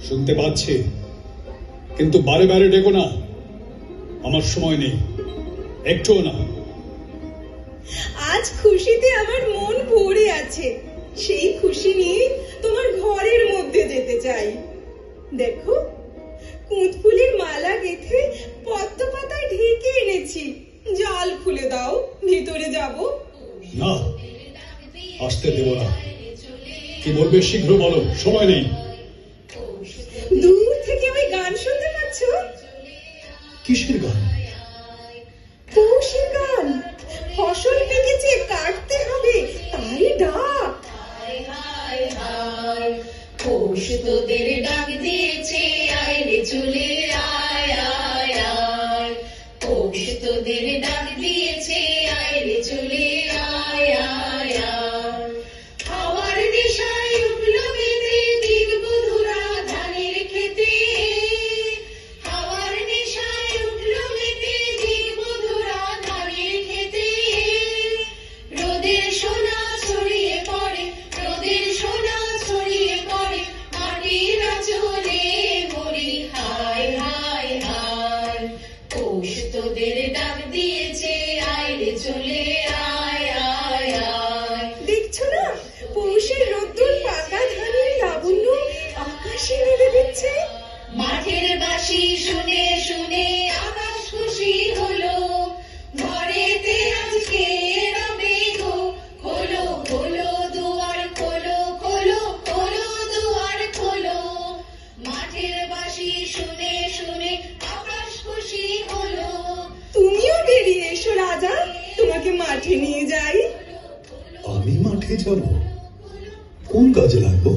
শুনতে পাচ্ছি, কিন্তু বারে বারে ডেকো না। আমার সময় নেই, একটুও না। আজ খুশিতে আমার মন ভরে আছে। সেই খুশি নিয়ে তোমার ঘরের মধ্যে যেতে চাই। দেখো, কুঁদ ফুলের মালা গেঁথে পদ্ম পাতায় ঢেকে এনেছি। জাল খুলে দাও, ভিতরে যাব। না, আসতে দেব না। কি বলবে শীঘ্র বলো, সময় নেই। দূর থেকে ওই গান শুনতে পাচ্ছ? কিসের গান? পৌষের গান। ফসল পেকেছে, কাটতে হবে, তাই ডাক। পৌষ তোদের ডাক দিয়েছে, আয় রে চলে আয় আয় আয়। পৌষ তোদের ডাক দিয়েছে, আয় রে চলে আয় আয় আয়। হাওয়ার নেশায় উঠলো মেতে দিন বধুরা ধানের খেতে। হাওয়ার নেশায় উঠলো মেতে দিন বধুরা ধানের খেতে। রোদের সোনা ছড়িয়ে পড়ে, রোদের সোনা ছড়িয়ে পড়ে মাটির আঁচলে মরি। হায় হায় হায়, পৌষ তোদের ডাক দিয়েছে, আয় রে চলে আয় আয় আয়। দেখছো না, পৌষের রোদ্দুর পাকা ধানের লাবণ্য আকাশে মেলে দিচ্ছে। মাঠের বাঁশি শুনে শুনে আকাশ খুশি হলো। ঘরেতে আজকে রবে গো, খোলো খোলো দুয়ার খোলো, খোলো খোলো দুয়ার খোলো। মাঠের বাঁশি শুনে শুনে আকাশ খুশি হলো। তুমিও বেরিয়ে এসো রাজা, তোমাকে মাঠে নিয়ে যাই। আমি মাঠে যাব? কোন কাজে লাগবো?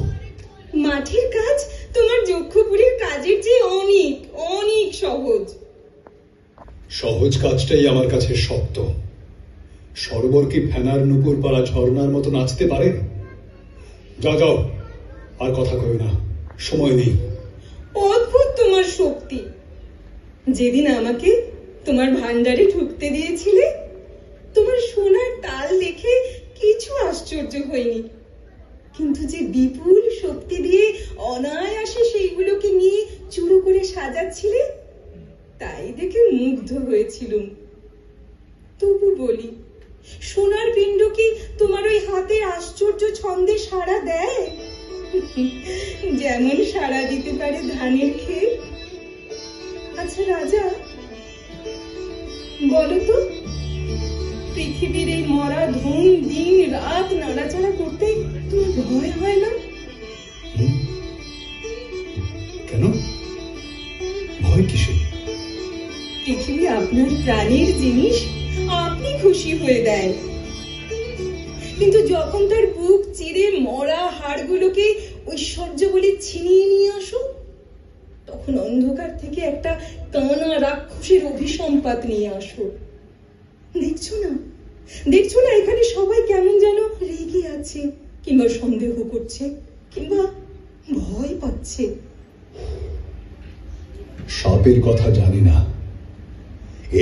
মাঠের কাজ তোমার যক্ষপুরের কাজের চেয়ে অনেক অনেক সহজ। সহজ কাজটাই আমার কাছে শক্ত। সরোবর কি ফেনার নুপুর পাড়া ঝর্ণার মতো নাচতে পারে? যাও যাও, আর কথা কই না, সময় নেই। অদ্ভুত তোমার শক্তি। যেদিন আমাকে তোমার ভান্ডারে ঢুকতে দিয়েছিলে, তোমার সোনার তাল দেখে কিছু আশ্চর্য হয়নি। কিন্তু যে বিপুল শক্তি দিয়ে অনায়াসে সেইগুলোকে নিয়ে চুরো করে সাজাচ্ছিলে, তাই দেখে মুগ্ধ হয়েছিলুম। তবু বলি, সোনার পিণ্ড কি তোমার ওই হাতের আশ্চর্য ছন্দে সাড়া দেয়? যেমন সাড়া দিতে পারে ধানের ক্ষেত। আচ্ছা রাজা, বলো তো, পৃথিবীর এই মরা ধুম দিন রাত নাড়াচাড়া করতে তোমার ভয় হয় না? কেন? ভয় কিসে? পৃথিবী আপনার প্রাণের জিনিস, আপনি খুশি হয়ে দেয়। কিন্তু যখন তার বুক চিরে মরা হাড়গুলোকে ঐশ্বর্য বলে ছিনিয়ে নিয়ে আসো, তখন অন্ধকার থেকে একটা কানা রাক্ষসের অভিসম্পাত নিয়ে আসো। দেখছো না, দেখছো না, এখানে সবাই কেমন যেন রেগে আছে, কিংবা সন্দেহ করছে, কিংবা ভয় পাচ্ছে। সাপের কথা জানি না,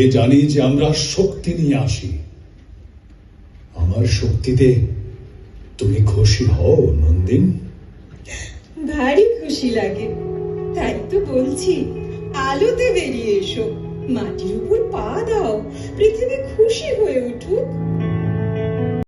এ জানি যে আমরা শক্তি নিয়ে আসি। আমার শক্তিতে তুমি খুশি হও নন্দিন? ভারী খুশি লাগে, তাই তো বলছি, আলোতে বেরিয়ে এসো, মাটির উপর পা দাও, পৃথিবী খুশি হয়ে উঠুক।